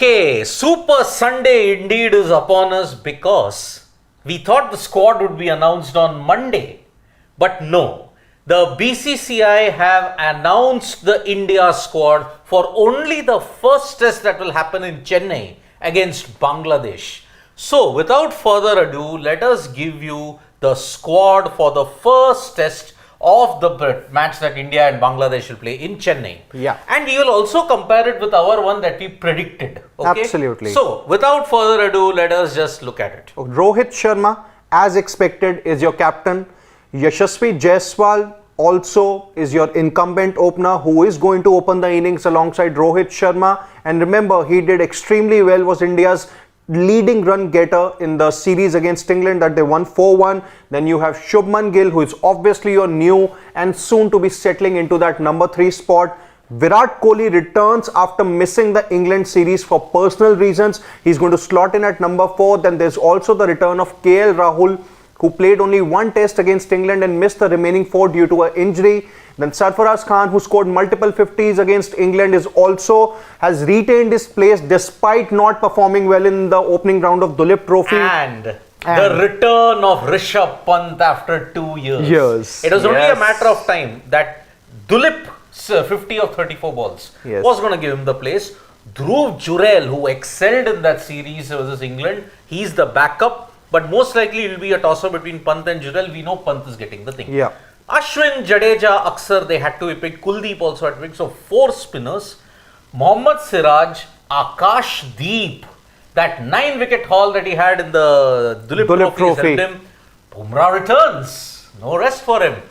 Okay, Super Sunday indeed is upon us because we thought the squad would be announced on Monday. But no, the BCCI have announced the India squad for only the first test that will happen in Chennai against Bangladesh. So, without further ado, let us give you the squad for the first test of the match that India and Bangladesh will play in Chennai. Yeah. And we will also compare it with our one that we predicted. Okay? Absolutely. So, without further ado, let us just look at it. Rohit Sharma, as expected, is your captain. Yashasvi Jaiswal also is your incumbent opener who is going to open the innings alongside Rohit Sharma. And remember, he did extremely well, was India's leading run getter in the series against England that they won 4-1. Then you have Shubman Gill, who is obviously your new and soon to be settling into that number 3 spot. Virat Kohli returns after missing the England series for personal reasons. He's going to slot in at number 4. Then there's also the return of KL Rahul, who played only one test against England and missed the remaining 4 due to an injury. Then Sarfaraz Khan, who scored multiple 50s against England, has retained his place despite not performing well in the opening round of Duleep Trophy. And the return of Rishabh Pant after 2 years. It was only a matter of time that Duleep, 50 of 34 balls, was going to give him the place. Dhruv Jurel, who excelled in that series versus England, he's the backup. But most likely it will be a toss-up between Pant and Jurel. We know Pant is getting the thing. Yeah. Ashwin, Jadeja, Aksar, they had to pick. Kuldeep also had to pick. So 4 spinners. Mohammad Siraj, Akash Deep, that 9-wicket haul that he had in the Duleep Trophy helped him. Bumrah returns. No rest for him.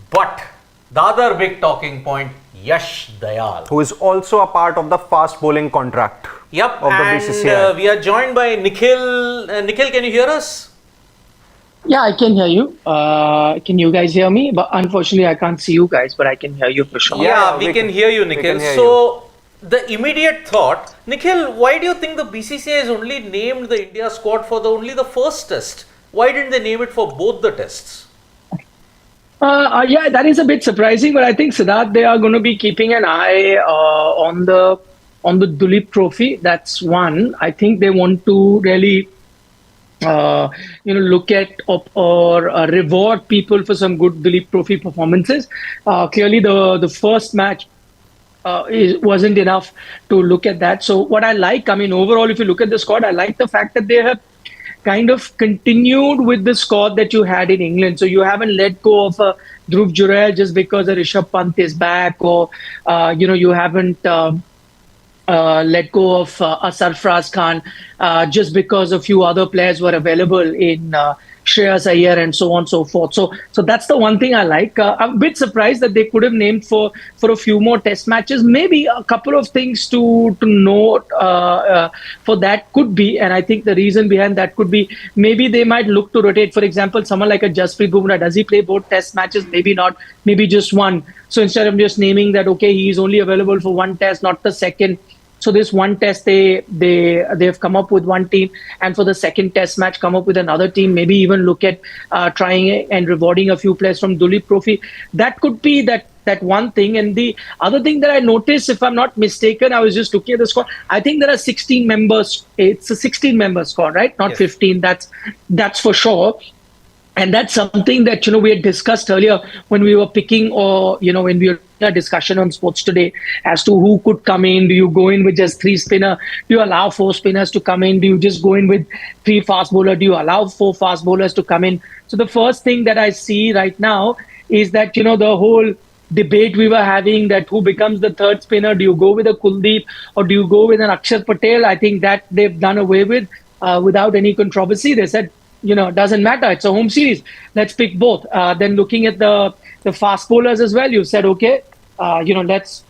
But the other big talking point, Yash Dayal, who is also a part of the fast bowling contract. Yep, of the BCCI. We are joined by Nikhil. Nikhil, can you hear us? Yeah, I can hear you. Can you guys hear me? But unfortunately, I can't see you guys, but I can hear you for sure. Yeah, we can hear you, Nikhil. So, the immediate thought, Nikhil, why do you think the BCCI has only named the India squad for only the first test? Why didn't they name it for both the tests? Yeah, that is a bit surprising, but I think Siddharth, they are going to be keeping an eye on the Duleep Trophy. That's one. I think they want to really look at or reward people for some good Duleep Trophy performances. Clearly, the first match wasn't enough to look at that. So what I like, overall, if you look at the squad, I like the fact that they have kind of continued with the squad that you had in England. So you haven't let go of Dhruv Jurel just because Rishabh Pant is back, or you haven't let go of Sarfaraz Khan just because a few other players were available in Shreyas Iyer and so on and so forth. So that's the one thing I like. I'm a bit surprised that they could have named for a few more test matches. Maybe a couple of things to note for that could be, and I think the reason behind that could be, maybe they might look to rotate. For example, someone like a Jasprit Bumrah, does he play both test matches? Maybe not, maybe just one. So instead of just naming that, okay, he's only available for one test, not the second. So this one test, they've come up with one team, and for the second test match, come up with another team. Maybe even look at trying and rewarding a few players from Duleep Trophy. That could be that one thing. And the other thing that I noticed, if I'm not mistaken, I was just looking at the squad. I think there are 16 members. It's a 16-member squad, right? Not 15. That's for sure. And that's something that, we had discussed earlier when we were picking, or, when we were in a discussion on Sports Today as to who could come in. Do you go in with just 3 spinners? Do you allow 4 spinners to come in? Do you just go in with 3 fast bowlers? Do you allow 4 fast bowlers to come in? So the first thing that I see right now is that, the whole debate we were having, that who becomes the 3rd spinner? Do you go with a Kuldeep or do you go with an Akshar Patel? I think that they've done away with without any controversy. They said, it doesn't matter. It's a home series. Let's pick both. Then looking at the fast bowlers as well, you said, okay, let's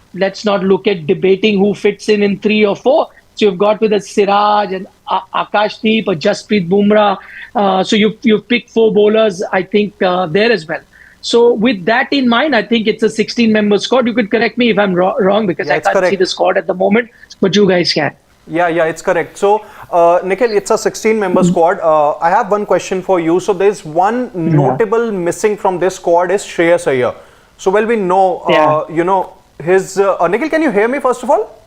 not look at debating who fits in 3 or 4. So you've got with a Siraj and Akash Deep or Jasprit Bumrah. So you've picked 4 bowlers, I think, there as well. So with that in mind, I think it's a 16-member squad. You could correct me if I'm wrong, because I can't see the squad at the moment, but you guys can. Yeah, it's correct. So, Nikhil, it's a 16-member squad. I have one question for you. So, there's one notable missing from this squad is Shreyas Iyer. So, we know, his... Nikhil, can you hear me first of all?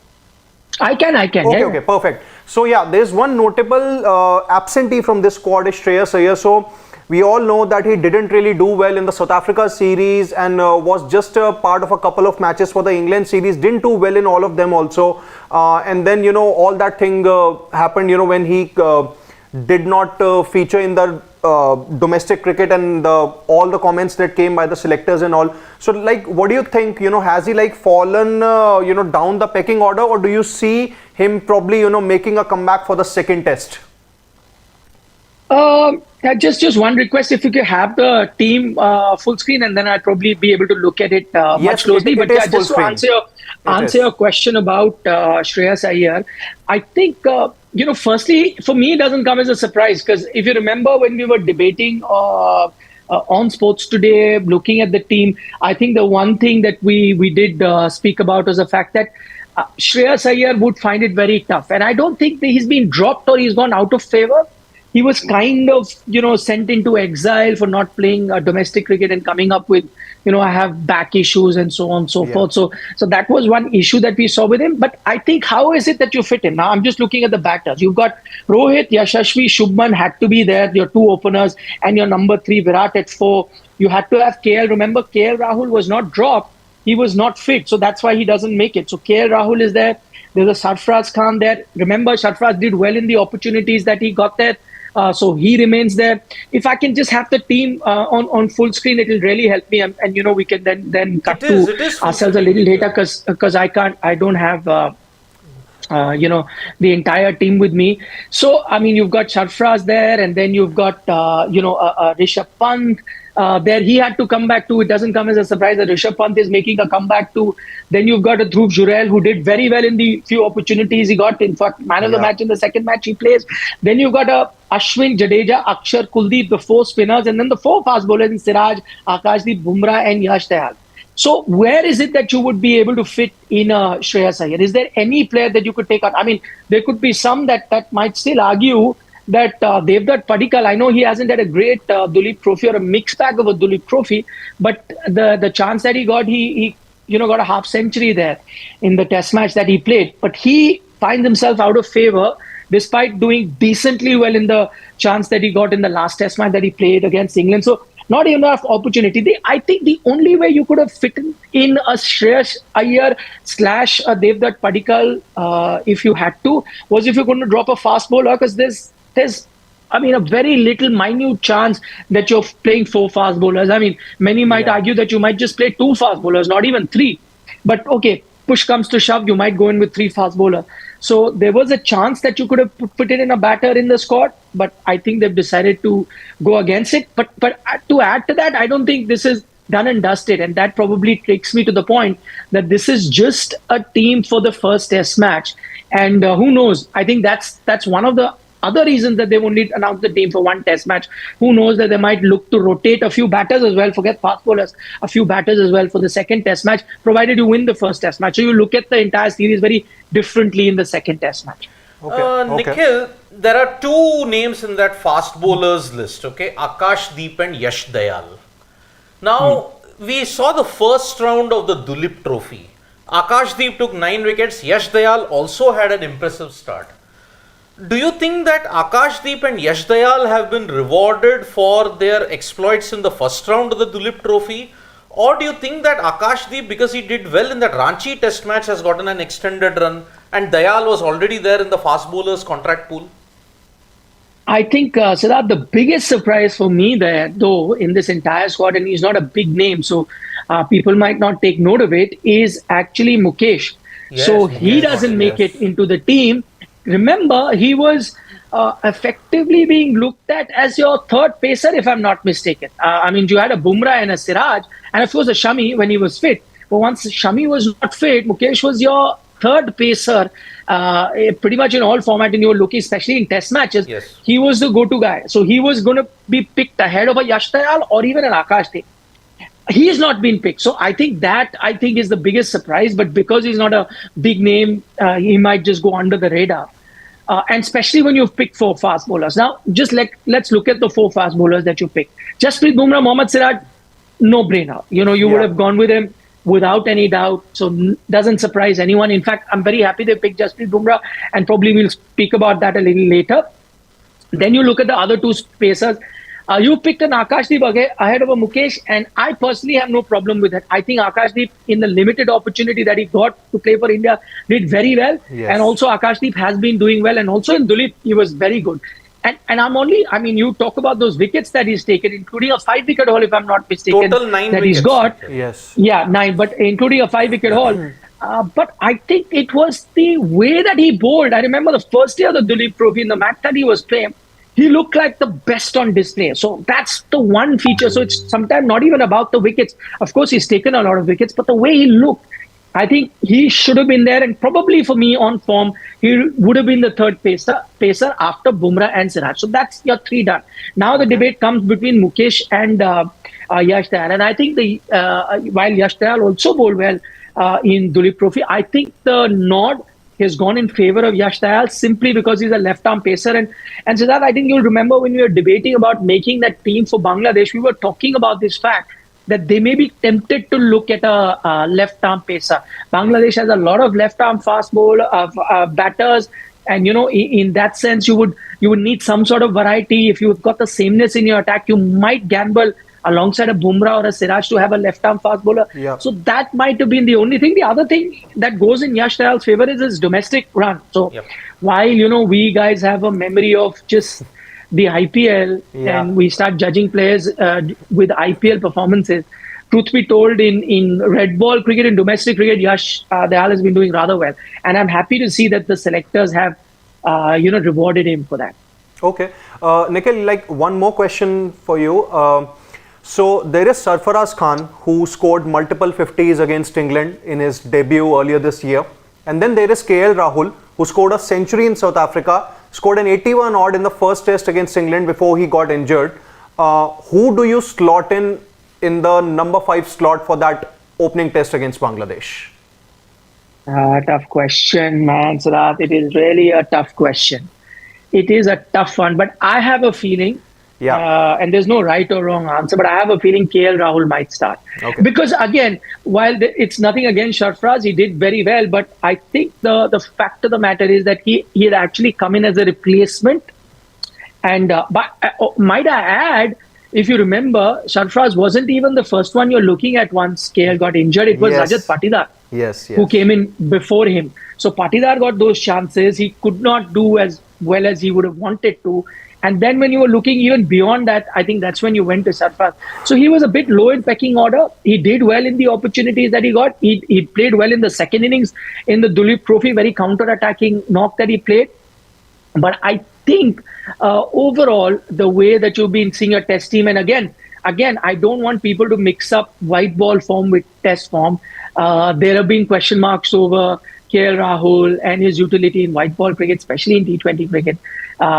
I can. Okay, Yeah. okay, perfect. So yeah, there's one notable absentee from this squad is Shreyas Iyer. So we all know that he didn't really do well in the South Africa series and was just a part of a couple of matches for the England series. Didn't do well in all of them also. And then all that thing happened. When he did not feature in the domestic cricket and all the comments that came by the selectors and all. So like, what do you think? Has he like fallen down the pecking order, or do you see him probably making a comeback for the second test? Just one request: if you could have the team full screen, and then I'd probably be able to look at it much Yes, closely. it But is yeah, full just to screen. answer is. your question about Shreyas Iyer, I think firstly, for me, it doesn't come as a surprise, because if you remember when we were debating on Sports Today, looking at the team, I think the one thing that we did speak about was the fact that Shreyas Iyer would find it very tough, and I don't think that he's been dropped or he's gone out of favor. He was kind of sent into exile for not playing domestic cricket and coming up with I have back issues and so on and so Yeah. forth. So that was one issue that we saw with him. But I think, how is it that you fit him? Now I'm just looking at the batters. You've got Rohit, Yashasvi, Shubman had to be there, your two openers, and your number 3 Virat at 4. You had to have KL. Remember, KL Rahul was not dropped. He was not fit, so that's why he doesn't make it. So KL Rahul is there. There's a Sarfraz Khan there. Remember, Sarfraz did well in the opportunities that he got there. So he remains there. If I can just have the team on full screen, it will really help me, and we can then cut It is to full ourselves a screen, little later, because I don't have the entire team with me. So I mean, you've got Sarfraz there, and then you've got Rishabh Pant. There he had to come back to. It doesn't come as a surprise that Rishabh Pant is making a comeback too. Then you've got a Dhruv Jurel, who did very well in the few opportunities he got. In fact, man of the match in the second match he plays. Then you've got a Ashwin, Jadeja, Akshar, Kuldeep, the 4 spinners, and then the 4 fast bowlers in Siraj, Akashdeep, Bumrah, and Yash Dayal. So where is it that you would be able to fit in Shreyas Iyer? Is there any player that you could take out? I mean, there could be some that might still argue that Devdutt Padikkal, I know he hasn't had a great Duleep Trophy or a mixed bag of a Duleep Trophy, but the chance that he got, he got a half century there in the test match that he played. But he finds himself out of favor despite doing decently well in the chance that he got in the last test match that he played against England. So not enough opportunity. I think the only way you could have fit in a Shreyas Iyer / a Devdutt Padikkal, if you had to, was if you're going to drop a fast bowler, because there's a very little minute chance that you're playing 4 fast bowlers. I mean, many might argue that you might just play 2 fast bowlers, not even 3. But okay, push comes to shove, you might go in with 3 fast bowlers. So there was a chance that you could have put it in a batter in the squad, but I think they've decided to go against it. But to add to that, I don't think this is done and dusted, and that probably takes me to the point that this is just a team for the first test match. And who knows? I think that's one of the other reasons that they've only announced the team for 1 test match. Who knows that they might look to rotate a few batters as well, forget fast bowlers, a few batters as well for the second test match, provided you win the first test match. So you look at the entire series very differently in the second test match. Okay. Nikhil, there are 2 names in that fast bowlers list, okay? Akashdeep and Yash Dayal. Now, we saw the first round of the Duleep Trophy. Akashdeep took 9 wickets. Yash Dayal also had an impressive start. Do you think that Akashdeep and Yash Dayal have been rewarded for their exploits in the first round of the Duleep Trophy? Or do you think that Akashdeep, because he did well in that Ranchi test match, has gotten an extended run, and Dayal was already there in the fast bowlers contract pool? I think, Siddharth, the biggest surprise for me there, though, in this entire squad, and he's not a big name, so people might not take note of it, is actually Mukesh. Yes, so he doesn't make it into the team. Remember, he was effectively being looked at as your third pacer, if I'm not mistaken. I mean, you had a Bumrah and a Siraj, and of course a Shami when he was fit. But once Shami was not fit, Mukesh was your third pacer pretty much in all format, and you were looking, especially in test matches, he was the go-to guy. So he was going to be picked ahead of a Yash Dayal or even an Akashdeep. He has not been picked. So I think is the biggest surprise. But because he's not a big name, he might just go under the radar. And especially when you've picked 4 fast bowlers. Now, just let's look at the 4 fast bowlers that you picked. Jasprit Bumrah, Mohammad Siraj, no brainer. You would have gone with him. without any doubt. So doesn't surprise anyone. In fact, I'm very happy they picked Jasprit Bumrah, and probably we'll speak about that a little later. Then you look at the other two pacers. You picked an Akashdeep ahead of a Mukesh, and I personally have no problem with it. I think Akashdeep, in the limited opportunity that he got to play for India, did very well. Yes. And also Akashdeep has been doing well. And also in Duleep, he was very good. And you talk about those wickets that he's taken, including a 5-wicket haul, if I'm not mistaken. Total 9 that wickets. he's got. Yes. Yeah, 9, but including a 5-wicket haul. But I think it was the way that he bowled. I remember the first year of the Duleep Trophy, in the match that he was playing, he looked like the best on display. So that's the one feature. So it's sometimes not even about the wickets. Of course, he's taken a lot of wickets, but the way he looked, I think he should have been there. And probably for me, on form, he would have been the third pacer after Bumrah and Siraj. So that's your 3 done. Now the debate comes between Mukesh and Yash Dayal. And I think while Yash Dayal also bowled well in Duleep Trophy, I think the nod has gone in favor of Yash Dayal simply because he's a left-arm pacer. And Siddharth, I think you'll remember when we were debating about making that team for Bangladesh, we were talking about this fact that they may be tempted to look at a left-arm pacer. Bangladesh has a lot of left-arm fast bowler batters, and in that sense, you would need some sort of variety. If you've got the sameness in your attack, you might gamble alongside a Bumrah or a Siraj to have a left-arm fast bowler. Yeah. So that might have been the only thing. The other thing that goes in Yash Dayal's favor is his domestic run. So while we guys have a memory of just the IPL and we start judging players with IPL performances, truth be told, in red ball cricket, in domestic cricket, Yash Dayal has been doing rather well. And I'm happy to see that the selectors have rewarded him for that. Okay. Nikhil, one more question for you. So there is Sarfaraz Khan, who scored multiple 50s against England in his debut earlier this year. And then there is KL Rahul, who scored a century in South Africa, scored an 81 odd in the first test against England before he got injured. Who do you slot in the number 5 slot for that opening test against Bangladesh? Tough question, man, Siddharth. It is really a tough question. It is a tough one, but I have a feeling, and there's no right or wrong answer, but I have a feeling KL Rahul might start. Okay. Because again, while it's nothing against Sarfaraz, he did very well, but I think the fact of the matter is that he had actually come in as a replacement. And might I add, if you remember, Sarfaraz wasn't even the first one you're looking at once KL got injured. It was Rajat Patidar who came in before him. So Patidar got those chances. He could not do as well as he would have wanted to. And then when you were looking even beyond that, I think that's when you went to Sarfaraz. So he was a bit low in pecking order. He did well in the opportunities that he got. He played well in the second innings in the Duleep Trophy, very counter-attacking knock that he played. But I think overall, the way that you've been seeing a test team, and again, I don't want people to mix up white ball form with test form. There have been question marks over KL Rahul and his utility in white ball cricket, especially in T20 cricket.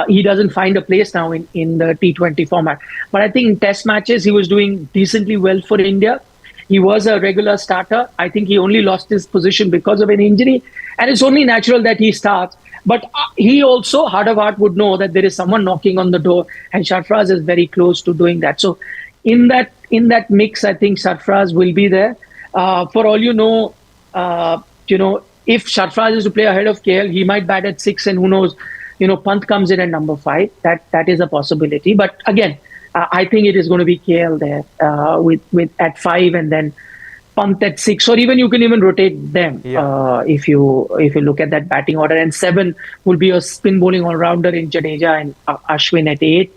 He doesn't find a place now in the T20 format. But I think in test matches, he was doing decently well for India. He was a regular starter. I think he only lost his position because of an injury. And it's only natural that he starts. But he also, heart of heart, would know that there is someone knocking on the door. And Sarfaraz is very close to doing that. So in that mix, I think Sarfaraz will be there. For all you know, if Sarfaraz is to play ahead of KL, he might bat at 6, and who knows, Pant comes in at number 5. That is a possibility. But again, I think it is going to be KL there with at 5, and then Pant at 6, or even you can even rotate them if you look at that batting order. And 7 will be a spin bowling all-rounder in Jadeja and Ashwin at 8.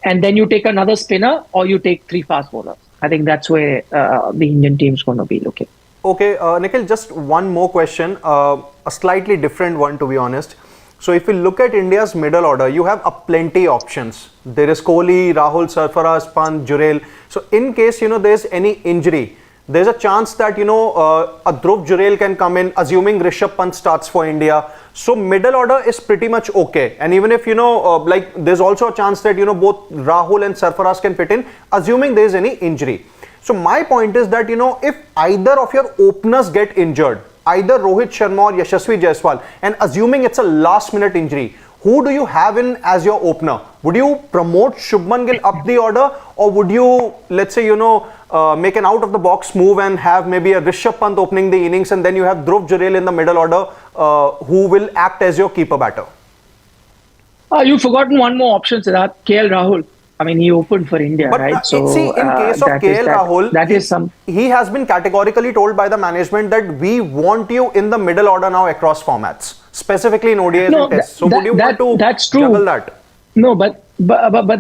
And then you take another spinner, or you take 3 fast bowlers. I think that's where the Indian team is going to be looking. Okay, Nikhil, just one more question, a slightly different one, to be honest. So if you look at India's middle order, you have plenty options. There is Kohli, Rahul, Sarfaraz, Pant, Jurel. So in case, there's any injury, there's a chance that, a Dhruv Jurel can come in, assuming Rishabh Pant starts for India. So middle order is pretty much okay. And even if, there's also a chance that, both Rahul and Sarfaraz can fit in, assuming there's any injury. So my point is that, if either of your openers get injured, either Rohit Sharma or Yashasvi Jaiswal, and assuming it's a last minute injury, who do you have in as your opener? Would you promote Shubman Gill up the order, or would you, let's say, make an out of the box move and have maybe a Rishabh Pant opening the innings, and then you have Dhruv Jurel in the middle order, who will act as your keeper batter? You've forgotten one more option, Siddharth. KL Rahul. I mean, he opened for India, But right? see, in case of KL Rahul, he has been categorically told by the management that we want you in the middle order now across formats, specifically in ODIs and Tests. So would you want to juggle that? No, but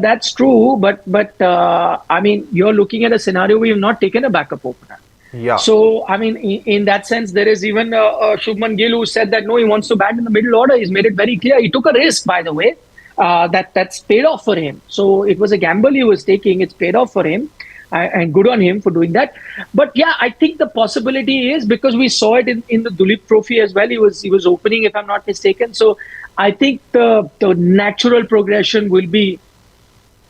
that's true. But I mean, you're looking at a scenario where you've not taken a backup opener. Yeah. So I mean, in that sense, there is even Shubman Gill who said that no, he wants to bat in the middle order. He's made it very clear. He took a risk, by the way. That's paid off for him. So it was a gamble he was taking. It's paid off for him, and good on him for doing that. But yeah, I think the possibility is, because we saw it in the Duleep Trophy as well. He was opening, if I'm not mistaken. So I think the natural progression will be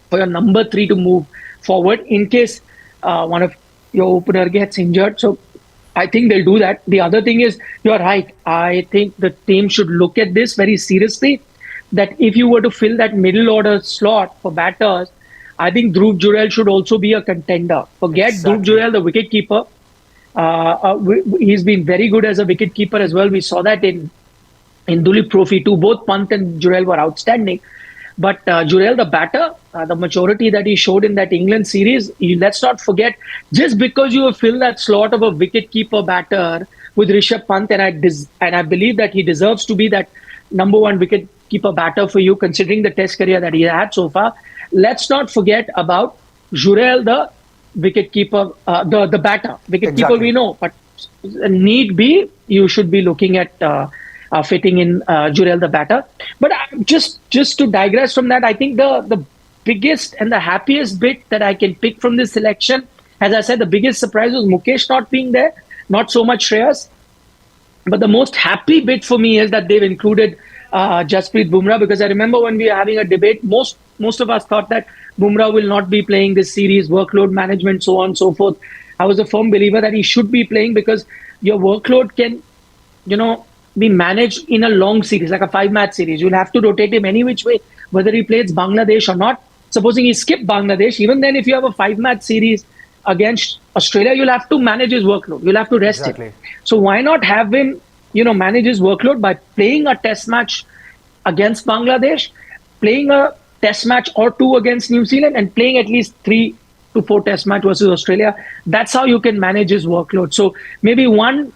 for your number 3 to move forward in case one of your opener gets injured. So I think they'll do that. The other thing is, you're right. I think the team should look at this very seriously. That if you were to fill that middle order slot for batters, I think Dhruv Jurel should also be a contender. Forget Dhruv Jurel, the wicket keeper. He's been very good as a wicket keeper as well. We saw that in Duleep Trophy too. Both Pant and Jurel were outstanding. But Jurel, the batter, the maturity that he showed in that England series, let's not forget, just because you have filled that slot of a wicket keeper batter with Rishabh Pant, and I believe that he deserves to be that number 1 wicket keeper batter for you, considering the test career that he had so far. Let's not forget about Jurel, the wicket keeper, the batter. Wicket keeper we know, but need be, you should be looking at fitting in Jurel, the batter. But just to digress from that, I think the biggest and the happiest bit that I can pick from this selection, as I said, the biggest surprise was Mukesh not being there, not so much Shreyas. But the most happy bit for me is that they've included Jasprit Bumrah, because I remember when we were having a debate, most of us thought that Bumrah will not be playing this series, workload management, so on and so forth. I was a firm believer that he should be playing, because your workload can, be managed in a long series, like a 5-match series. You'll have to rotate him any which way, whether he plays Bangladesh or not. Supposing he skipped Bangladesh, even then if you have a 5-match series against Australia, you'll have to manage his workload. You'll have to rest him. So why not have him manage his workload by playing a test match against Bangladesh, playing a test match or 2 against New Zealand, and playing at least 3 to 4 test match versus Australia. That's how you can manage his workload. So maybe 1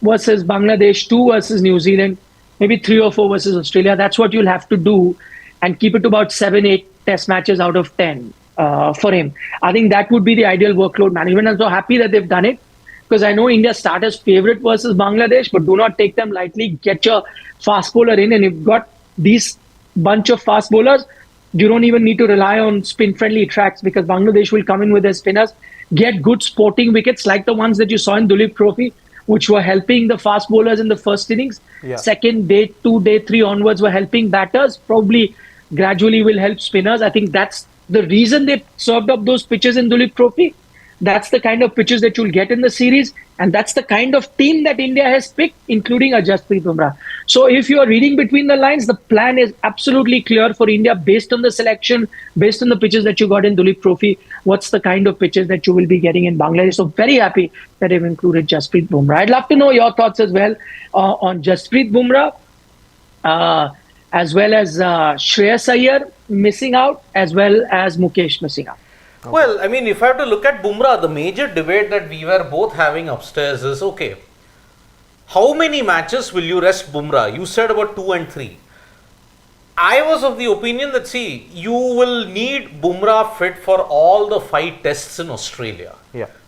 versus Bangladesh, 2 versus New Zealand, maybe 3 or 4 versus Australia. That's what you'll have to do, and keep it to about 7, 8 test matches out of 10 for him. I think that would be the ideal workload management. I'm so happy that they've done it, because I know India's starters favorite versus Bangladesh, but do not take them lightly. Get your fast bowler in, and you've got these bunch of fast bowlers. You don't even need to rely on spin-friendly tracks, because Bangladesh will come in with their spinners, get good sporting wickets like the ones that you saw in Duleep Trophy, which were helping the fast bowlers in the first innings. Second, day 2, day 3 onwards were helping batters. Probably gradually will help spinners. I think that's the reason they served up those pitches in Duleep Trophy. That's the kind of pitches that you'll get in the series, and that's the kind of team that India has picked, including Jasprit Bumrah. So if you're reading between the lines, the plan is absolutely clear for India based on the selection, based on the pitches that you got in Duleep Trophy. What's the kind of pitches that you will be getting in Bangladesh? So very happy that they've included Jasprit Bumrah. I'd love to know your thoughts as well on Jasprit Bumrah, as well as Shreyas Iyer missing out, as well as Mukesh missing out. Okay. Well, I mean, if I have to look at Bumrah, the major debate that we were both having upstairs is, okay, how many matches will you rest Bumrah? You said about 2 and 3. I was of the opinion that, see, you will need Bumrah fit for all the 5 tests in Australia.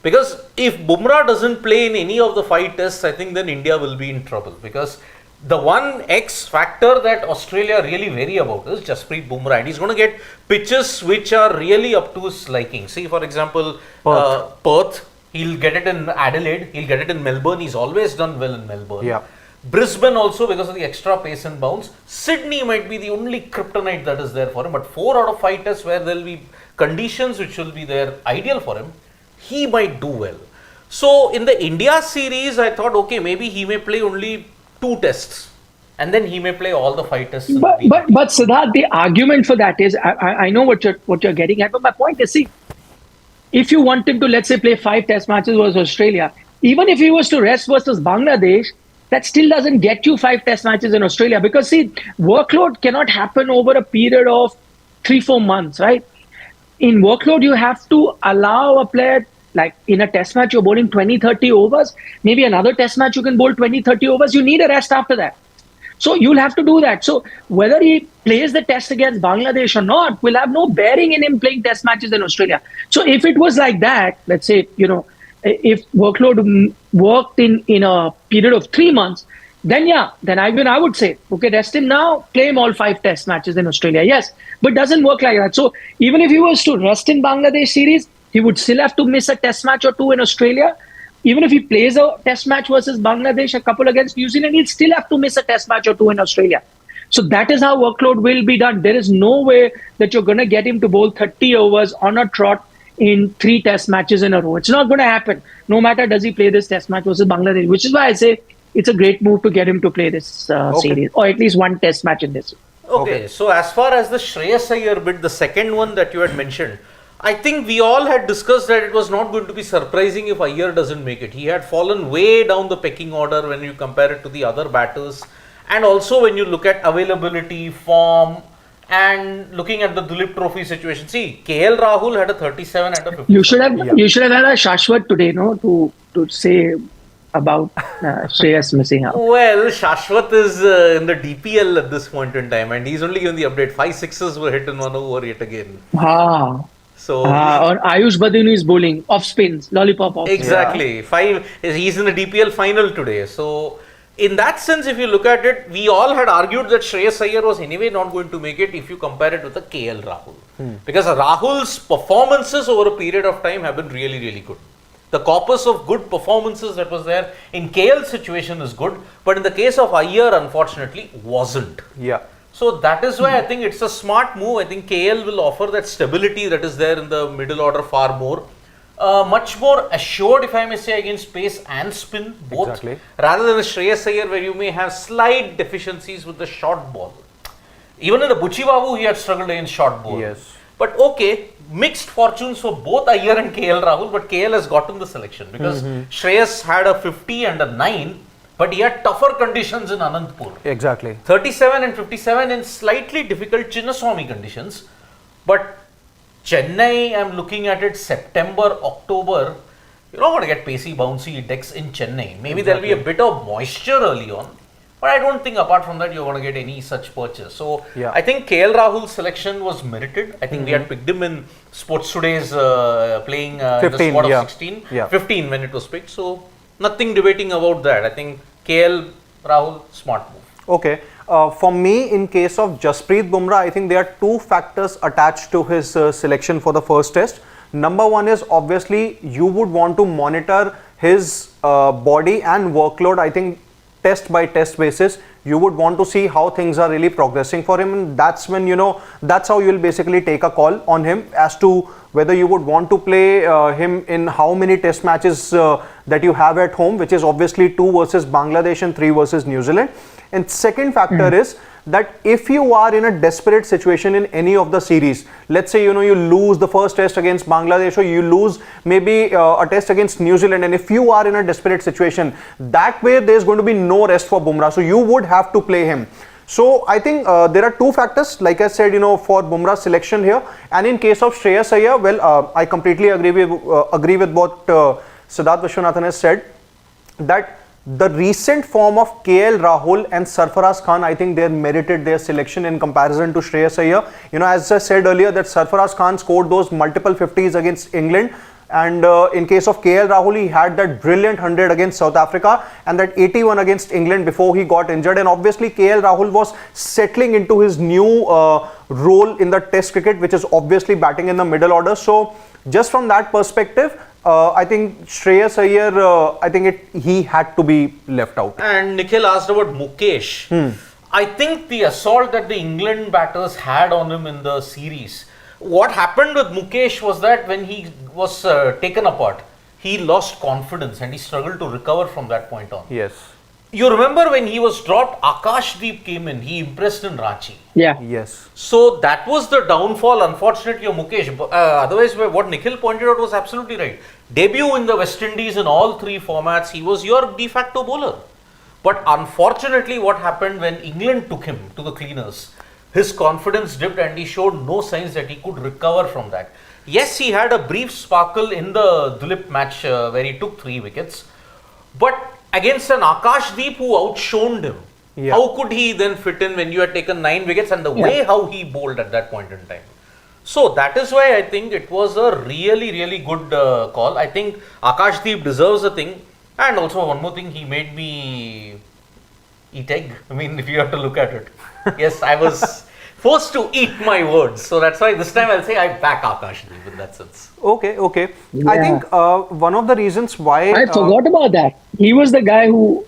Because if Bumrah doesn't play in any of the 5 tests, I think then India will be in trouble. Because the one X factor that Australia really vary about is Jasprit Bumrah, and he's going to get pitches which are really up to his liking. See, for example, Perth, he'll get it in Adelaide, he'll get it in Melbourne. He's always done well in Melbourne. Brisbane also, because of the extra pace and bounce. Sydney might be the only kryptonite that is there for him, but 4 out of 5 tests where there will be conditions which will be there ideal for him, he might do well. So in the India series, I thought, okay, maybe he may play only 2 tests and then he may play all the 5 tests in But the but Siddharth, the argument for that is I know what you're getting at, but my point is, see, if you want him to, let's say, play 5 test matches versus Australia, even if he was to rest versus Bangladesh, that still doesn't get you 5 test matches in Australia, because see, workload cannot happen over a period of 3-4 months, right? In workload, you have to allow a player, like in a test match, you're bowling 20-30 overs. Maybe another test match, you can bowl 20-30 overs. You need a rest after that. So you'll have to do that. So whether he plays the test against Bangladesh or not will have no bearing in him playing test matches in Australia. So if it was like that, let's say, if workload worked in a period of 3 months, then I would say, okay, rest him now, play him all 5 test matches in Australia. Yes, but doesn't work like that. So even if he was to rest in Bangladesh series, he would still have to miss a test match or two in Australia. Even if he plays a test match versus Bangladesh, a couple against New Zealand, he'll still have to miss a test match or two in Australia. So that is how workload will be done. There is no way that you're going to get him to bowl 30 overs on a trot in 3 test matches in a row. It's not going to happen. No matter does he play this test match versus Bangladesh, which is why I say it's a great move to get him to play this series, or at least 1 test match in this. Okay, so as far as the Shreyas Iyer bit, the second one that you had mentioned, I think we all had discussed that it was not going to be surprising if Iyer doesn't make it. He had fallen way down the pecking order when you compare it to the other batters, and also when you look at availability, form, and looking at the Duleep Trophy situation. See, KL Rahul had a 37 and a 50. You should have had a Shashwat today, no, to say about Shreyas missing out. Well, Shashwat is in the DPL at this point in time, and he's only given the update. 5 sixes were hit in 1 over yet again. So or Ayush Badini is bowling off spins, lollipop off. Exactly. 5. He's in the DPL final today. So in that sense, if you look at it, we all had argued that Shreyas Iyer was anyway not going to make it if you compare it with the KL Rahul. Because Rahul's performances over a period of time have been really, really good. The corpus of good performances that was there in KL's situation is good, but in the case of Iyer, unfortunately, wasn't. Yeah. So that is why I think it's a smart move. I think KL will offer that stability that is there in the middle order far more. Much more assured, if I may say, against pace and spin, both. Exactly. Rather than a Shreyas Iyer where you may have slight deficiencies with the short ball. Even in the Buchi Babu, he had struggled against short ball. Yes. But okay, mixed fortunes for both Iyer and KL Rahul, but KL has gotten the selection because Shreyas had a 50 and a 9. But he had tougher conditions in Anantapur. Exactly. 37 and 57 in slightly difficult Chinnaswamy conditions. But Chennai, I'm looking at it, September, October, you're not going to get pacey, bouncy decks in Chennai. Maybe there'll be a bit of moisture early on. But I don't think apart from that, you're going to get any such purchase. So I think KL Rahul's selection was merited. I think we had picked him in Sports Today's playing in the squad of 16. 15 when it was picked. So nothing debating about that. I think KL Rahul, smart move. Okay. For me, in case of Jasprit Bumrah, I think there are 2 factors attached to his selection for the first test. Number one is obviously you would want to monitor his body and workload. I think test by test basis, you would want to see how things are really progressing for him, and that's when that's how you will basically take a call on him as to whether you would want to play him in how many test matches that you have at home, which is obviously 2 versus Bangladesh and 3 versus New Zealand. And second factor is that if you are in a desperate situation in any of the series, let's say you lose the first test against Bangladesh, or you lose maybe a test against New Zealand, and if you are in a desperate situation, that way there's going to be no rest for Bumrah, so you would have to play him. So I think there are 2 factors, like I said, for Bumrah's selection here. And in case of Shreyas Iyer, well, I completely agree with what Siddharth Vishwanathan has said, that the recent form of KL Rahul and Sarfaraz Khan, I think they merited their selection in comparison to Shreyas Iyer. As I said earlier, that Sarfaraz Khan scored those multiple 50s against England, and in case of KL Rahul, he had that brilliant 100 against South Africa and that 81 against England before he got injured. And obviously KL Rahul was settling into his new role in the test cricket, which is obviously batting in the middle order. So just from that perspective, I think Shreyas Iyer, he had to be left out. And Nikhil asked about Mukesh. I think the assault that the England batters had on him in the series, what happened with Mukesh was that when he was taken apart, he lost confidence and he struggled to recover from that point on. Yes. You remember when he was dropped, Akashdeep came in. He impressed in Ranchi. Yeah. Yes. So that was the downfall, unfortunately, of Mukesh. Otherwise, what Nikhil pointed out was absolutely right. Debut in the West Indies in all three formats, he was your de facto bowler. But unfortunately, what happened when England took him to the cleaners, his confidence dipped and he showed no signs that he could recover from that. Yes, he had a brief sparkle in the Dulip match where he took 3 wickets. But against an Akashdeep who outshone him, how could he then fit in when you had taken 9 wickets and the way how he bowled at that point in time? So that is why I think it was a really, really good call. I think Akashdeep deserves a thing. And also one more thing, he made me eat egg. I mean, if you have to look at it. Yes, I was forced to eat my words. So that's why this time I'll say I back Akashdeep in that sense. Okay. Yeah. I think one of the reasons why... I forgot about that. He was the guy who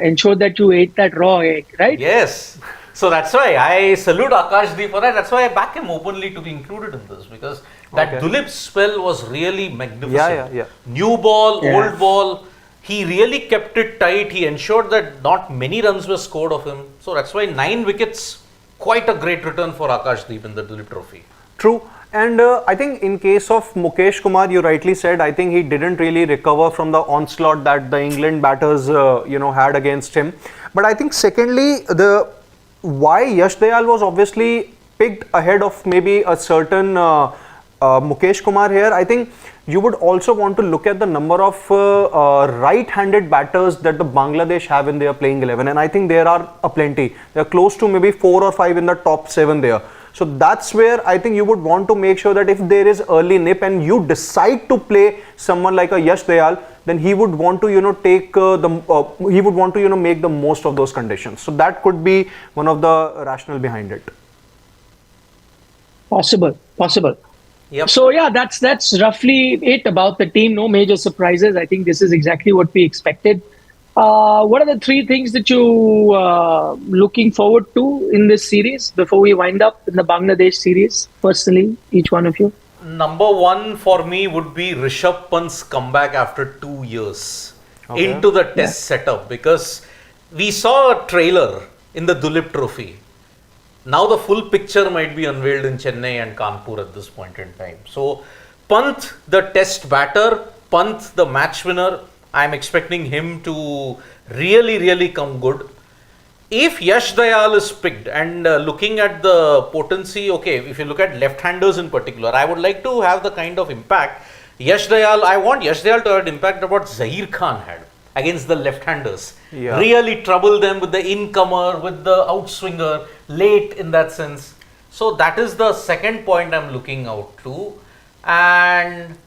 ensured that you ate that raw egg, right? Yes. So that's why I salute Akashdeep for that. That's why I back him openly to be included in this. Because that Dulip spell was really magnificent. Yeah. New ball, old ball. He really kept it tight. He ensured that not many runs were scored of him. So that's why 9 wickets, quite a great return for Akashdeep in the Dulip Trophy. True. And I think in case of Mukesh Kumar, you rightly said, I think he didn't really recover from the onslaught that the England batters, had against him. But I think secondly, why Yash Dayal was obviously picked ahead of maybe a certain Mukesh Kumar here, I think you would also want to look at the number of right-handed batters that the Bangladesh have in their playing 11, and I think there are a plenty. They are close to maybe 4 or 5 in the top 7 there. So that's where I think you would want to make sure that if there is early nip and you decide to play someone like a Yash Dayal, then he would want to make the most of those conditions. So that could be one of the rationale behind it. Possible. Yep. So yeah, that's roughly it about the team. No major surprises. I think this is exactly what we expected. What are the 3 things that you looking forward to in this series before we wind up in the Bangladesh series? Personally, each one of you. Number 1 for me would be Rishabh Pant's comeback after 2 years into the test setup, because we saw a trailer in the Dulip Trophy. Now the full picture might be unveiled in Chennai and Kanpur at this point in time. So Pant, the test batter, Pant, the match winner, I'm expecting him to really, really come good. If Yash Dayal is picked and looking at the potency, if you look at left-handers in particular, I would like to have the kind of impact I want Yash Dayal to have an impact of what Zaheer Khan had against the left-handers. Yeah. Really trouble them with the incomer, with the outswinger, late in that sense. So that is the second point I'm looking out to. And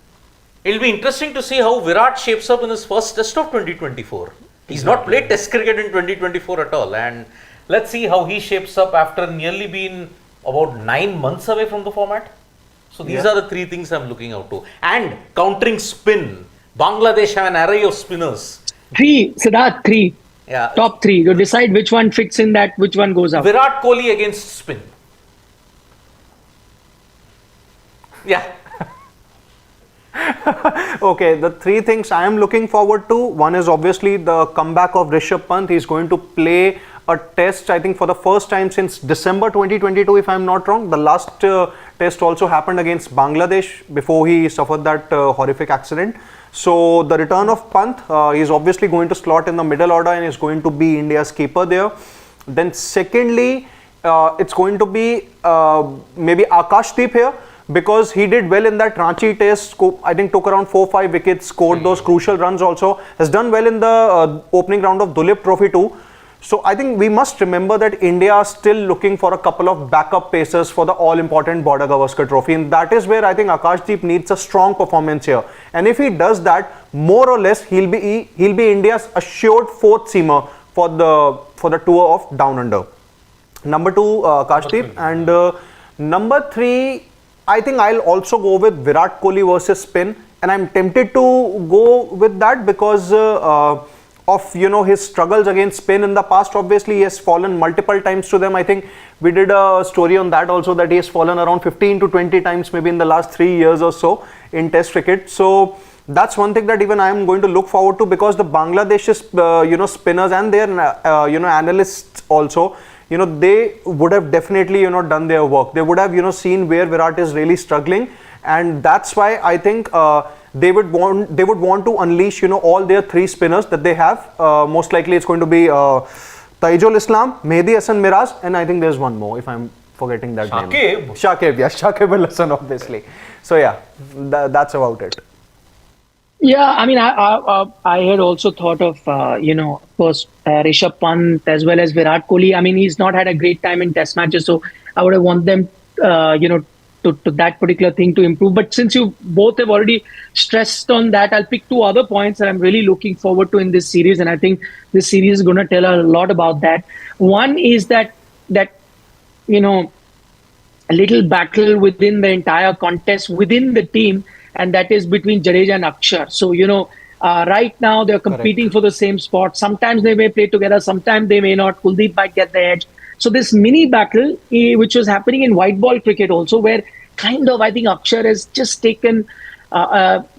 it'll be interesting to see how Virat shapes up in his first test of 2024. He's not played test cricket in 2024 at all. And let's see how he shapes up after nearly being about 9 months away from the format. So these are the 3 things I'm looking out to. And countering spin. Bangladesh have an array of spinners. 3, Siddharth, 3. Yeah. Top 3. You decide which one fits in that, which one goes out. Virat Kohli against spin. Yeah. Okay, the 3 things I am looking forward to. One is obviously the comeback of Rishabh Pant. He's going to play a test, I think, for the first time since December 2022, if I'm not wrong. The last test also happened against Bangladesh before he suffered that horrific accident. So the return of Pant, he's obviously going to slot in the middle order and is going to be India's keeper there. Then secondly, it's going to be maybe Akashdeep here, because he did well in that Ranchi test. I think took around 4-5 wickets, scored those crucial runs also. Has done well in the opening round of Dulip Trophy too. So I think we must remember that India are still looking for a couple of backup pacers for the all-important Border Gavaskar Trophy, and that is where I think Akashdeep needs a strong performance here. And if he does that, more or less he'll be India's assured 4th seamer for the tour of Down Under. Number 2, Akashdeep, and number 3, I think I'll also go with Virat Kohli versus spin, and I'm tempted to go with that because of his struggles against spin in the past. Obviously he has fallen multiple times to them. I think we did a story on that also, that he has fallen around 15 to 20 times maybe in the last 3 years or so in test cricket. So That's one thing that even I am going to look forward to, because the Bangladesh's spinners and their analysts also, they would have definitely done their work. They would have seen where Virat is really struggling, and that's why I think they would want to unleash all their three spinners that they have. Most likely it's going to be Taijul Islam, Mehdi Hasan Miraj, and I think there's one more if I'm forgetting that name. Shakib, yes, Shakib Al Hasan, obviously. So yeah, that's about it. Yeah, I mean, I had also thought of, of course, Rishabh Pant as well as Virat Kohli. I mean, he's not had a great time in Test matches, so I would have want them, to that particular thing to improve. But since you both have already stressed on that, I'll pick two other points that I'm really looking forward to in this series, and I think this series is going to tell a lot about that. One is that a little battle within the entire contest within the team, and that is between Jadeja and Akshar. So, right now they're competing for the same spot. Sometimes they may play together, sometimes they may not. Kuldeep might get the edge. So this mini battle, which was happening in white ball cricket also, where kind of I think Akshar has just taken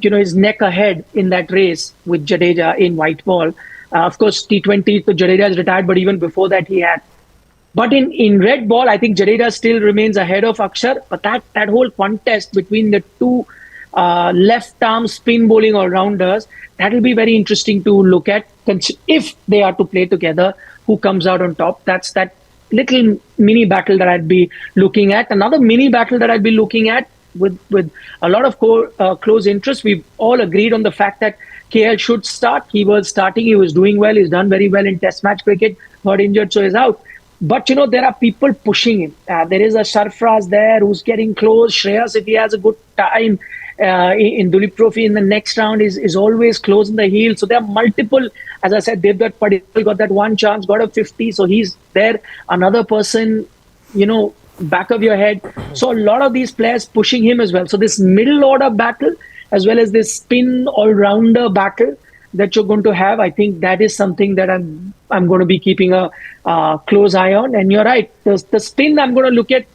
his neck ahead in that race with Jadeja in white ball. Of course, T20, so Jadeja is retired, but even before that he had. But in red ball, I think Jadeja still remains ahead of Akshar. But that whole contest between the two left arm spin bowling all-rounders, that will be very interesting to look at. If they are to play together, who comes out on top? That's that little mini battle that I'd be looking at. Another mini battle that I'd be looking at with a lot of close interest. We've all agreed on the fact that KL should start. He was starting. He was doing well. He's done very well in Test match cricket. Got injured, so he's out. But, there are people pushing him. There is a Sarfraz there who's getting close. Shreyas, if he has a good time in Duleep Trophy in the next round, is always close in the heel. So there are multiple, as I said, Devdutt Padikal got that one chance, got a 50. So he's there. Another person, back of your head. So a lot of these players pushing him as well. So this middle order battle, as well as this spin all-rounder battle that you're going to have, I think that is something that I'm going to be keeping a close eye on. And you're right, the spin I'm going to look at.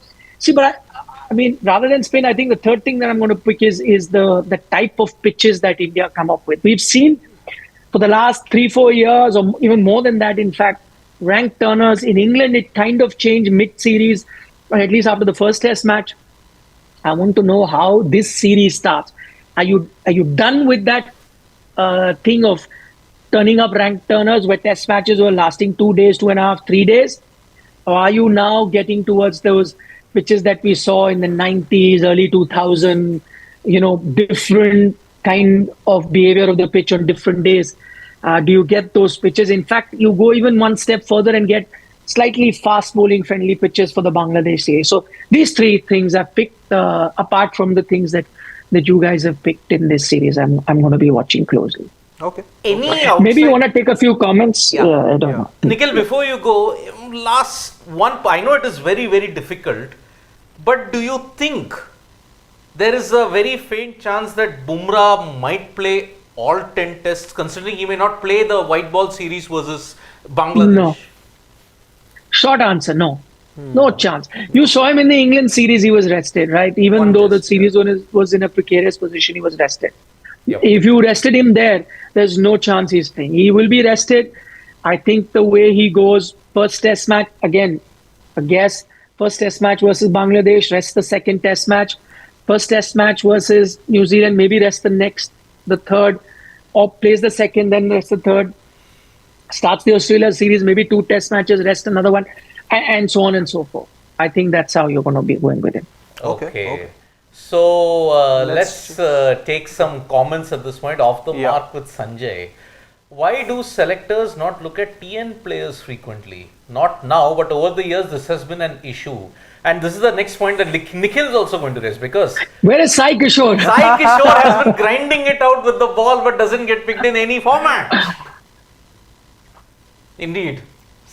See, but I mean, rather than spin, I think the third thing that I'm going to pick is the type of pitches that India come up with. We've seen for the last 3-4 years, or even more than that, in fact, ranked turners in England, it kind of changed mid-series, or at least after the first Test match. I want to know how this series starts. Are you done with that thing of turning up ranked turners where Test matches were lasting 2 days, 2.5, 3 days? Or are you now getting towards those pitches that we saw in the 90s, early 2000, different kind of behavior of the pitch on different days? Do you get those pitches? In fact, you go even one step further and get slightly fast bowling friendly pitches for the Bangladesh series. So these three things I've picked, apart from the things that you guys have picked in this series, I'm going to be watching closely. Okay. Maybe you want to take a few comments? Yeah. I don't know. Nikhil, before you go, last one, I know it is very, very difficult, but do you think there is a very faint chance that Bumrah might play all 10 tests, considering he may not play the white ball series versus Bangladesh? No. Short answer, no. No chance. You saw him in the England series, he was rested, right? Even though the series was in a precarious position, he was rested. Yep. If you rested him there, there's no chance he's playing. He will be rested. I think the way he goes, first Test match, again, a guess, first Test match versus Bangladesh, rest the second Test match. First Test match versus New Zealand, maybe rest the third, or plays the second, then rest the third. Starts the Australia series, maybe 2 Test matches, rest another one, and so on and so forth. I think that's how you're going to be going with it. Okay. So let's take some comments at this point off the mark with Sanjay. Why do selectors not look at TN players frequently? Not now, but over the years, this has been an issue. And this is the next point that Nikhil is also going to raise, because where is Sai Kishore? Sai Kishore has been grinding it out with the ball, but doesn't get picked in any format. Indeed.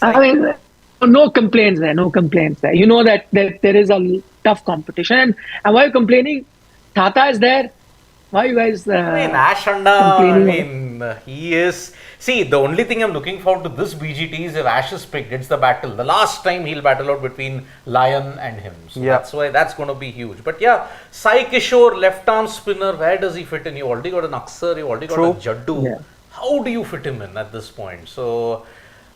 I mean, no complaints there. You know that there is a tough competition. And why are you complaining? Tata is there. Why are you guys Ash Anda, complaining? he is... See, the only thing I'm looking forward to this BGT is if Ash is picked, it's the battle. The last time he'll battle out between Lion and him. So that's why that's going to be huge. But yeah, Sai Kishore, left arm spinner, where does he fit in? You already got an Aksar, you already got a Jaddu. Yeah. How do you fit him in at this point? So,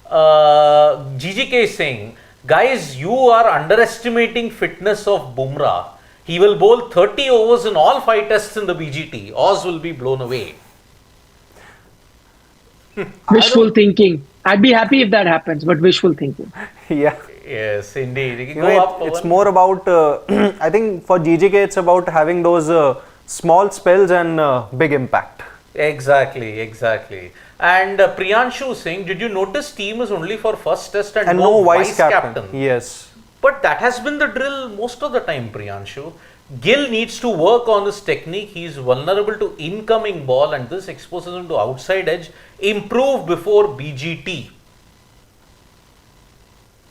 GGK is saying, guys, you are underestimating fitness of Bumrah. He will bowl 30 overs in all 5 tests in the BGT. Oz will be blown away. Wishful thinking. I'd be happy if that happens, but wishful thinking. Yeah. Yes, indeed. You can You go know, up. it's Pawan. more about, I think for GGK, it's about having those small spells and big impact. Exactly. And Priyanshu saying, did you notice team is only for first test and, And no vice captain. Yes. But that has been the drill most of the time, Priyanshu. Gill needs to work on his technique. He is vulnerable to incoming ball and this exposes him to outside edge. Improve before BGT.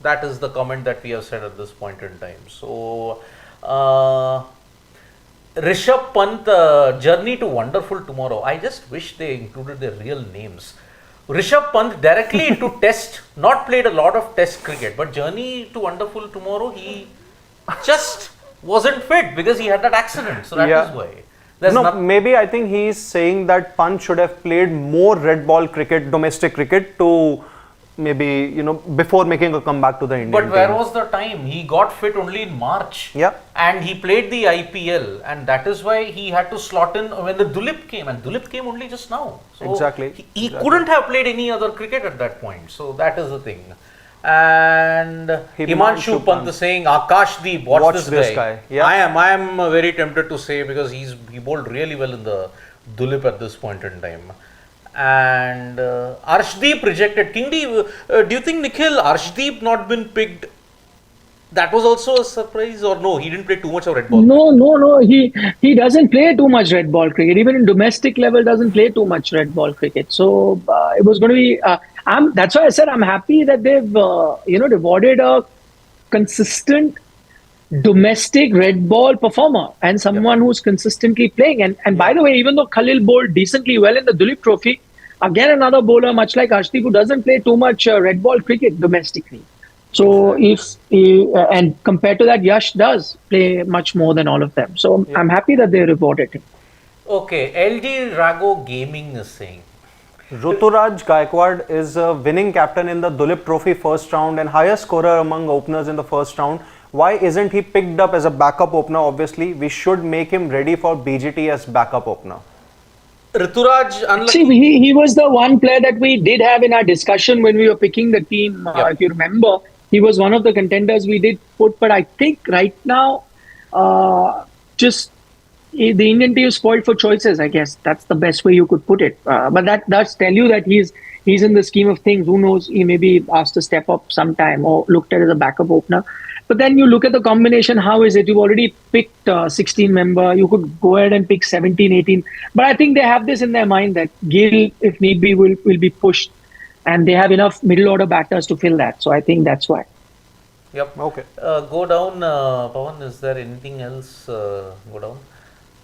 That is the comment that we have said at this point in time. So, Rishabh Pant, journey to wonderful tomorrow. I just wish they included their real names. Rishabh Pant directly into test, not played a lot of test cricket, but journey to wonderful tomorrow, he just wasn't fit because he had that accident. So that is why. Maybe I think he's saying that Pant should have played more red ball cricket, domestic cricket to maybe, before making a comeback to the Indian But where team. was the time? He got fit only in March. Yeah. And he played the IPL, and that is why he had to slot in when the Dulip came, and Dulip came only just now. So Exactly. He couldn't have played any other cricket at that point. So that is the thing. And Himanshu Pant is saying, Akashdeep, watch this guy. Yeah. I am very tempted to say because he bowled really well in the Dulip at this point in time. And Arshdeep rejected. Kingdeep, do you think, Nikhil, Arshdeep not been picked? That was also a surprise, or no? He didn't play too much of red ball. No. He doesn't play too much red ball cricket. Even in domestic level, doesn't play too much red ball cricket. So it was going to be. That's why I said I'm happy that they've rewarded a consistent domestic red ball performer and someone who's consistently playing. And by the way, even though Khalil bowled decently well in the Dulip Trophy, again another bowler much like Arshdeep who doesn't play too much red ball cricket domestically. So and compared to that, Yash does play much more than all of them. So I'm happy that they rewarded him. Okay, LG Rago Gaming is saying, Ruturaj Gaikwad is a winning captain in the Dulip Trophy first round and highest scorer among openers in the first round. Why isn't he picked up as a backup opener? Obviously, we should make him ready for BGT as backup opener. Rituraj, unlucky. See, he was the one player that we did have in our discussion when we were picking the team. If you remember, he was one of the contenders we did put. But I think right now, just the Indian team is spoiled for choices. I guess that's the best way you could put it. But that does tell you that he's in the scheme of things. Who knows? He may be asked to step up sometime or looked at as a backup opener. But then you look at the combination, how is it? You've already picked 16 member. You could go ahead and pick 17, 18. But I think they have this in their mind that Gill, if need be, will be pushed. And they have enough middle order batters to fill that. So I think that's why. Yep. Okay. Go down, Pawan. Is there anything else? Go down.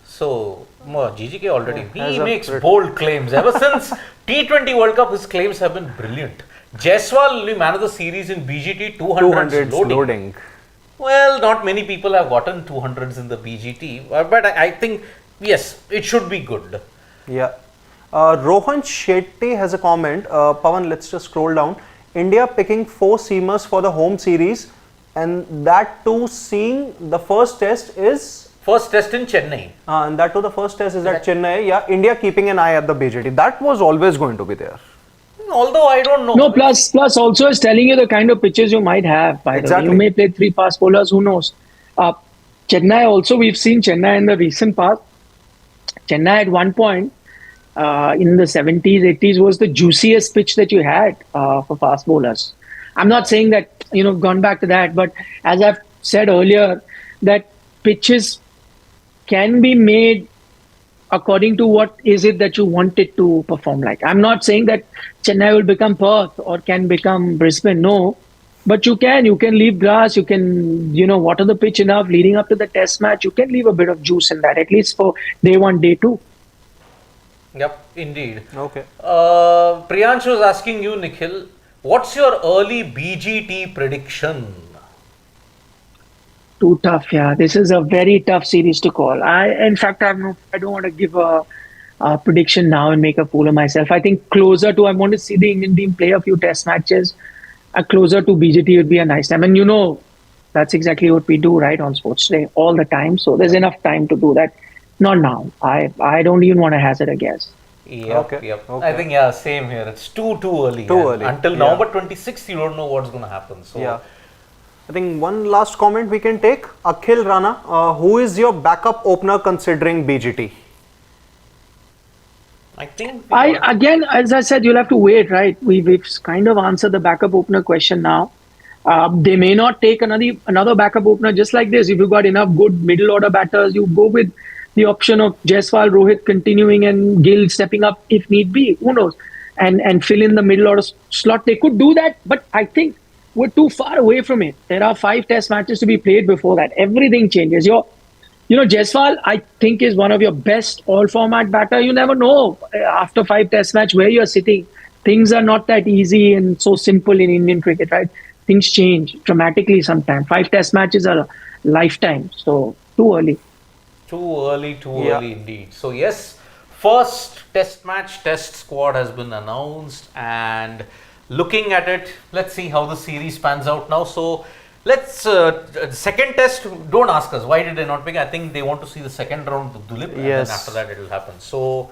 So, GGK already. He makes bold claims. Ever since T20 World Cup, his claims have been brilliant. Jaiswal will be man of the series in BGT 200s loading. Well, not many people have gotten 200s in the BGT, but I think, yes, it should be good. Yeah. Rohan Shetty has a comment. Pawan, let's just scroll down. India picking 4 seamers for the home series, and that too seeing the first test is... First test in Chennai. And that too the first test is at Chennai. Yeah, India keeping an eye at the BGT. That was always going to be there. Although I don't know. No, plus also is telling you the kind of pitches you might have. By the way, you may play 3 fast bowlers. Who knows? Chennai also, we've seen Chennai in the recent past. Chennai at one point in the 70s, 80s was the juiciest pitch that you had for fast bowlers. I'm not saying that, gone back to that, but as I've said earlier, that pitches can be made according to what is it that you want it to perform like. I'm not saying that Chennai will become Perth or can become Brisbane, no. But you can leave grass, you can, water the pitch enough leading up to the test match. You can leave a bit of juice in that, at least for day 1, day 2. Yep. Indeed. Okay. Priyanshu is asking you, Nikhil, what's your early BGT prediction? Too tough, yeah. This is a very tough series to call. In fact, I don't want to give a prediction now and make a fool of myself. I think I want to see the Indian team play a few test matches. Closer to BGT would be a nice time. And that's exactly what we do, right, on Sports Day all the time. So there's enough time to do that. Not now. I don't even want to hazard a guess. Yep, Okay, yep. okay. I think, yeah, same here. It's too early. Too And early, Until yeah. November 26th, you don't know what's going to happen. So, Yeah. I think one last comment we can take. Akhil Rana, who is your backup opener considering BGT? I think. Again, as I said, you'll have to wait, right? We've kind of answered the backup opener question now. They may not take another backup opener just like this. If you've got enough good middle order batters, you go with the option of Jaiswal, Rohit continuing and Gill stepping up if need be. Who knows? And fill in the middle order slot. They could do that, but I think we're too far away from it. There are 5 test matches to be played before that. Everything changes. Jaiswal, I think, is one of your best all-format batter. You never know after 5 test match where you're sitting. Things are not that easy and so simple in Indian cricket, right? Things change dramatically sometimes. 5 test matches are a lifetime. So, too early. Too early indeed. So, yes, first test match, test squad has been announced, and looking at it, let's see how the series pans out now. So, let's, second test, don't ask us why did they not pick. I think they want to see the second round of Dulip, and Yes. then after that it will happen. So,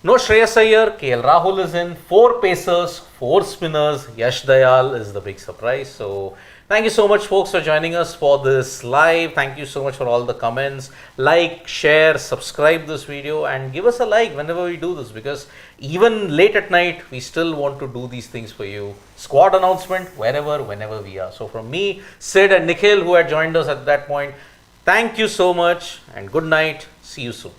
no Shreyas Iyer, KL Rahul is in, 4 pacers, 4 spinners, Yash Dayal is the big surprise. So, thank you so much, folks, for joining us for this live. Thank you so much for all the comments. Like, share, subscribe this video, and give us a like whenever we do this, because even late at night, we still want to do these things for you. Squad announcement, whenever we are. So, from me, Sid, and Nikhil, who had joined us at that point, thank you so much, and good night. See you soon.